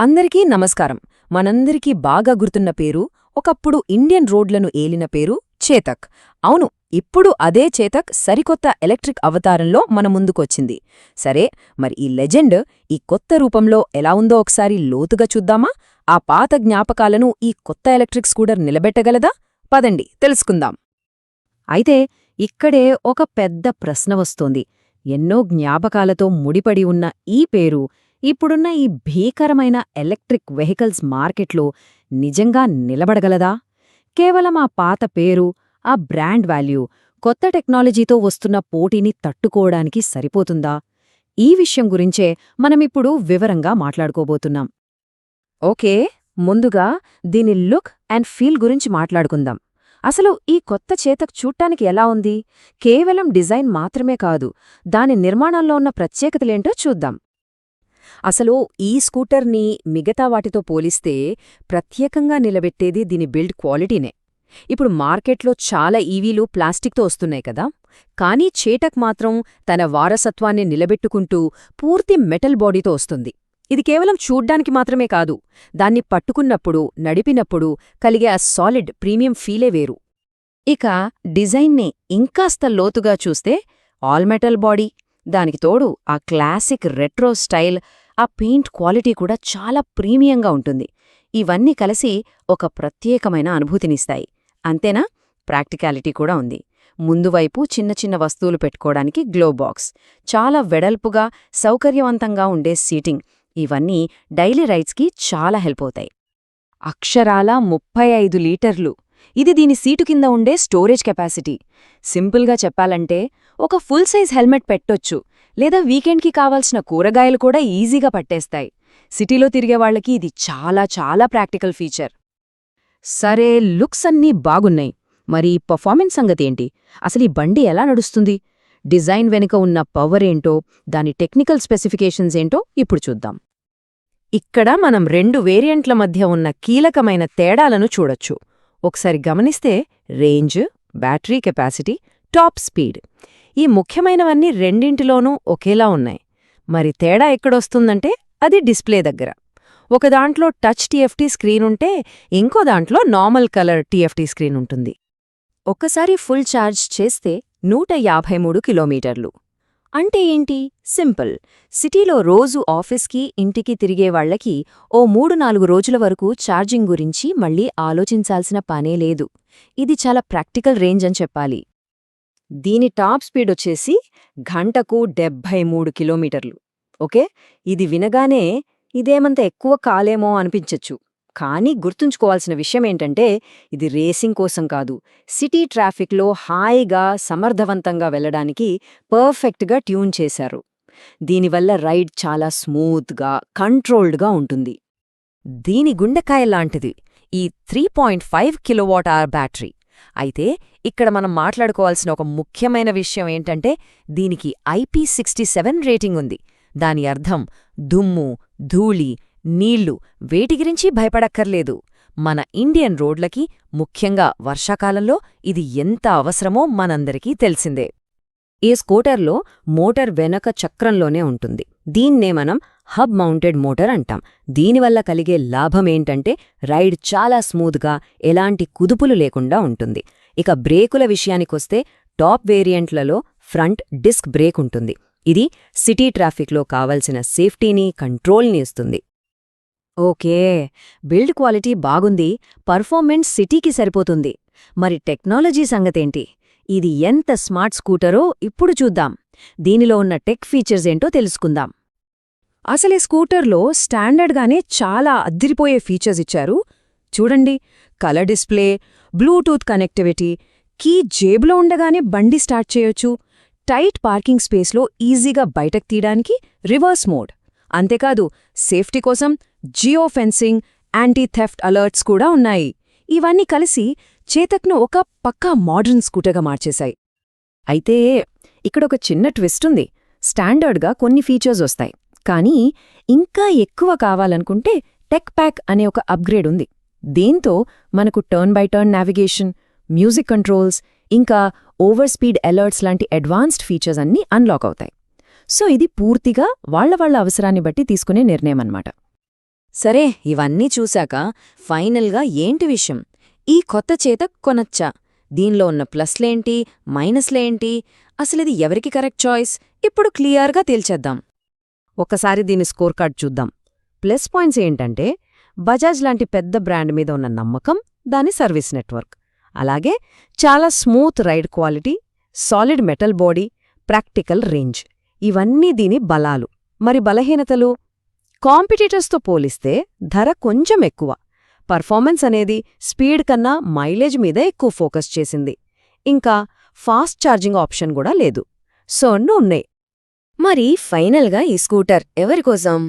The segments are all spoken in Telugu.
అందరికీ నమస్కారం. మనందరికీ బాగా గుర్తున్న పేరు, ఒకప్పుడు ఇండియన్ రోడ్లను ఏలిన పేరు చేతక్. అవును, ఇప్పుడు అదే చేతక్ సరికొత్త ఎలక్ట్రిక్ అవతారంలో మన ముందుకొచ్చింది. సరే, మరి ఈ లెజెండ్ ఈ కొత్త రూపంలో ఎలా ఉందో ఒకసారి లోతుగా చూద్దామా? ఆ పాత జ్ఞాపకాలను ఈ కొత్త ఎలక్ట్రిక్ స్కూటర్ నిలబెట్టగలదా? పదండి తెలుసుకుందాం. అయితే ఇక్కడే ఒక పెద్ద ప్రశ్న వస్తోంది. ఎన్నో జ్ఞాపకాలతో ముడిపడి ఉన్న ఈ పేరు ఇప్పుడున్న ఈ భీకరమైన ఎలక్ట్రిక్ వెహికల్స్ మార్కెట్లో నిజంగా నిలబడగలదా? కేవలం ఆ పాత పేరు, ఆ బ్రాండ్ వాల్యూ కొత్త టెక్నాలజీతో వస్తున్న పోటీని తట్టుకోవడానికి సరిపోతుందా? ఈ విషయం గురించే మనమిప్పుడు వివరంగా మాట్లాడుకోబోతున్నాం. ఓకే, ముందుగా దీని లుక్ అండ్ ఫీల్ గురించి మాట్లాడుకుందాం. అసలు ఈ కొత్త చేతక్ చూడ్డానికి ఎలా ఉంది? కేవలం డిజైన్ మాత్రమే కాదు, దాని నిర్మాణంలో ఉన్న ప్రత్యేకతలేంటో చూద్దాం. అసలు ఈ స్కూటర్ని మిగతా వాటితో పోలిస్తే ప్రత్యేకంగా నిలబెట్టేది దీని బిల్డ్ క్వాలిటీనే. ఇప్పుడు మార్కెట్లో చాలా ఈవీలు ప్లాస్టిక్తో వస్తున్నాయి కదా, కానీ చేతక్ మాత్రం తన వారసత్వాన్ని నిలబెట్టుకుంటూ పూర్తి మెటల్ బాడీతో వస్తుంది. ఇది కేవలం చూడ్డానికి మాత్రమే కాదు, దాన్ని పట్టుకున్నప్పుడు, నడిపినప్పుడు కలిగే ఆ సాలిడ్ ప్రీమియం ఫీలే వేరు. ఇక డిజైన్ని ఇంకాస్త లోతుగా చూస్తే ఆల్ మెటల్ బాడీ, దానికి తోడు ఆ క్లాసిక్ రెట్రో స్టైల్, ఆ పెయింట్ క్వాలిటీ కూడా చాలా ప్రీమియంగా ఉంటుంది. ఇవన్నీ కలిసి ఒక ప్రత్యేకమైన అనుభూతినిస్తాయి. అంతేనా, ప్రాక్టికాలిటీ కూడా ఉంది. ముందువైపు చిన్న చిన్న వస్తువులు పెట్టుకోవడానికి గ్లో బాక్స్, చాలా వెడల్పుగా సౌకర్యవంతంగా ఉండే సీటింగ్, ఇవన్నీ డైలీ రైడ్స్కి చాలా హెల్ప్ అవుతాయి. అక్షరాల 35 లీటర్లు, ఇది దీని సీటు కింద ఉండే స్టోరేజ్ కెపాసిటీ. సింపుల్గా చెప్పాలంటే ఒక ఫుల్ సైజ్ హెల్మెట్ పెట్టొచ్చు, లేదా వీకెండ్కి కావాల్సిన కూరగాయలు కూడా ఈజీగా పట్టేస్తాయి. సిటీలో తిరిగేవాళ్లకి ఇది చాలా చాలా ప్రాక్టికల్ ఫీచర్. సరే, లుక్స్ అన్నీ బాగున్నాయి, మరి పర్ఫార్మెన్స్ సంగతేంటి? అసలు ఈ బండి ఎలా నడుస్తుంది? డిజైన్ వెనుక ఉన్న పవర్ ఏంటో, దాని టెక్నికల్ స్పెసిఫికేషన్స్ ఏంటో ఇప్పుడు చూద్దాం. ఇక్కడ మనం 2 వేరియంట్ల మధ్య ఉన్న కీలకమైన తేడాలను చూడొచ్చు. ఒకసారి గమనిస్తే range, battery capacity, top speed, ఈ ముఖ్యమైనవన్నీ రెండింటిలోనూ ఒకేలా ఉన్నాయి. మరి తేడా ఎక్కడొస్తుందంటే అది డిస్ప్లే దగ్గర. ఒక దాంట్లో టచ్ టీఎఫ్టీ స్క్రీన్ ఉంటే ఇంకో దాంట్లో నార్మల్ కలర్ టీఎఫ్టీ స్క్రీన్ ఉంటుంది. ఒక్కసారి ఫుల్ ఛార్జ్ చేస్తే 153 కిలోమీటర్లు. అంటే ఏంటి? సింపుల్. సిటీలో రోజు ఆఫీస్కి, ఇంటికి తిరిగేవాళ్లకి ఓ 3-4 రోజుల వరకు ఛార్జింగ్ గురించి మళ్ళీ ఆలోచించాల్సిన పనే లేదు. ఇది చాలా ప్రాక్టికల్ రేంజ్ అని చెప్పాలి. దీని టాప్ స్పీడొచ్చేసి గంటకు 73 కిలోమీటర్లు. ఓకే, ఇది వినగానే ఇదేమంత ఎక్కువ కాలేమో అనిపించచ్చు. కానీ గుర్తుంచుకోవాల్సిన విషయమేంటంటే ఇది రేసింగ్ కోసం కాదు, సిటీ ట్రాఫిక్లో హాయిగా సమర్థవంతంగా వెళ్లడానికి పర్ఫెక్ట్గా ట్యూన్ చేశారు. దీనివల్ల రైడ్ చాలా స్మూత్గా, కంట్రోల్డ్గా ఉంటుంది. దీని గుండెకాయలాంటిది ఈ 3.5 కిలోవాట్ అవర్ బ్యాటరీ. అయితే ఇక్కడ మనం మాట్లాడుకోవాల్సిన ఒక ముఖ్యమైన విషయం ఏంటంటే దీనికి IP67 రేటింగ్ ఉంది. దాని అర్థం దుమ్ము, ధూళి, నీళ్లు వేటి గురించి భయపడక్కర్లేదు. మన ఇండియన్ రోడ్లకి, ముఖ్యంగా వర్షాకాలంలో ఇది ఎంత అవసరమో మనందరికీ తెలిసిందే. ఈ స్కూటర్లో మోటార్ వెనక చక్రంలోనే ఉంటుంది. దీన్నే మనం హబ్ మౌంటెడ్ మోటార్ అంటాం. దీనివల్ల కలిగే లాభమేంటంటే రైడ్ చాలా స్మూత్గా, ఎలాంటి కుదుపులు లేకుండా ఉంటుంది. ఇక బ్రేకుల విషయానికొస్తే టాప్ వేరియంట్లలో ఫ్రంట్ డిస్క్ బ్రేక్ ఉంటుంది. ఇది సిటీ ట్రాఫిక్లో కావలసిన సేఫ్టీని, కంట్రోల్ని ఇస్తుంది. ఓకే, బిల్డ్ క్వాలిటీ బాగుంది, పర్ఫార్మెన్స్ సిటీకి సరిపోతుంది. మరి టెక్నాలజీ సంగతేంటి? ఇది ఎంత స్మార్ట్ స్కూటరో ఇప్పుడు చూద్దాం. దీనిలో ఉన్న టెక్ ఫీచర్స్ ఏంటో తెలుసుకుందాం. అసలే స్కూటర్లో స్టాండర్డ్గానే చాలా అద్దిరిపోయే ఫీచర్స్ ఇచ్చారు. చూడండి, colour display, bluetooth connectivity, key జేబులో ఉండగానే బండి స్టార్ట్ చేయొచ్చు, టైట్ పార్కింగ్ స్పేస్లో ఈజీగా బయటకు తీయడానికి రివర్స్ మోడ్. అంతేకాదు, సేఫ్టీ కోసం geo fencing, anti theft alerts కూడా ఉన్నాయి. ఇవన్నీ కలిసి చేతక్ను ఒక పక్కా మోడర్న్ స్కూటర్గా మార్చేశాయి. అయితే ఇక్కడొక చిన్న ట్విస్ట్ ఉంది. స్టాండర్డ్గా కొన్ని ఫీచర్స్ వస్తాయి, కానీ ఇంకా ఎక్కువ కావాలనుకుంటే టెక్ ప్యాక్ అనే ఒక అప్గ్రేడ్ ఉంది. దీంతో మనకు turn by turn navigation, music controls, ఇంకా ఓవర్ స్పీడ్ అలర్ట్స్ లాంటి అడ్వాన్స్డ్ ఫీచర్స్ అన్నీ అన్లాక్ అవుతాయి. సో ఇది పూర్తిగా వాళ్ల అవసరాన్ని బట్టి తీసుకునే నిర్ణయం అన్నమాట. సరే, ఇవన్నీ చూశాక ఫైనల్గా ఏంటి విషయం? ఈ కొత్త చేతక్ కొనచ్చా? దీనిలో ఉన్న ప్లస్లేంటి, మైనస్లేంటి, అసలిది ఎవరికి కరెక్ట్ చాయిస్? ఇప్పుడు క్లియర్గా తేల్చేద్దాం. ఒకసారి దీని స్కోర్ కార్డ్ చూద్దాం. ప్లస్ పాయింట్స్ ఏంటంటే బజాజ్ లాంటి పెద్ద బ్రాండ్ మీద ఉన్న నమ్మకం, దాని సర్వీస్ నెట్వర్క్, అలాగే చాలా smooth ride quality, solid metal body, practical range, ఇవన్నీ దీని బలాలు. మరి బలహీనతలు? కాంపిటీటర్స్తో పోలిస్తే ధర కొంచెం ఎక్కువ, పర్ఫార్మెన్స్ అనేది స్పీడ్ కన్నా మైలేజ్ మీద ఎక్కువ ఫోకస్ చేసింది, ఇంకా ఫాస్ట్ ఛార్జింగ్ ఆప్షన్ కూడా లేదు. సో ఉన్నాయి. మరి ఫైనల్గా ఈ స్కూటర్ ఎవరికోసం?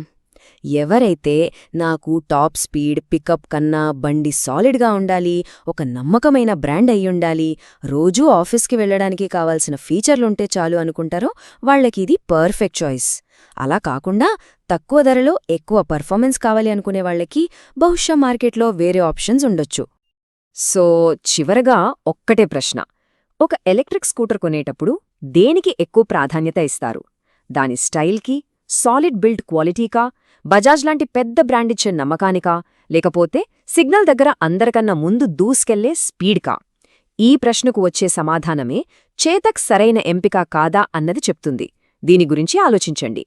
ఎవరైతే నాకు టాప్ స్పీడ్, పికప్ కన్నా బండి సాలిడ్గా ఉండాలి, ఒక నమ్మకమైన బ్రాండ్ అయ్యుండాలి, రోజూ ఆఫీస్కి వెళ్లడానికి కావాల్సిన ఫీచర్లుంటే చాలు అనుకుంటారో వాళ్లకి ఇది పర్ఫెక్ట్ చాయిస్. అలా కాకుండా తక్కువ ధరలో ఎక్కువ పర్ఫార్మెన్స్ కావాలి అనుకునే వాళ్లకి బహుశా మార్కెట్లో వేరే ఆప్షన్స్ ఉండొచ్చు. సో చివరగా ఒక్కటే ప్రశ్న. ఒక ఎలక్ట్రిక్ స్కూటర్ కొనేటప్పుడు దేనికి ఎక్కువ ప్రాధాన్యత ఇస్తారు? దాని స్టైల్కి, సాలిడ్ బిల్డ్ క్వాలిటీకా, బజాజ్ లాంటి పెద్ద బ్రాండిచ్చే నమ్మకానికా, లేకపోతే సిగ్నల్ దగ్గర అందరికన్నా ముందు దూసుకెళ్లే స్పీడ్కా? ఈ ప్రశ్నకు వచ్చే సమాధానమే చేతక్ సరైన ఎంపిక కాదా అన్నది చెప్తుంది. దీని గురించి ఆలోచించండి.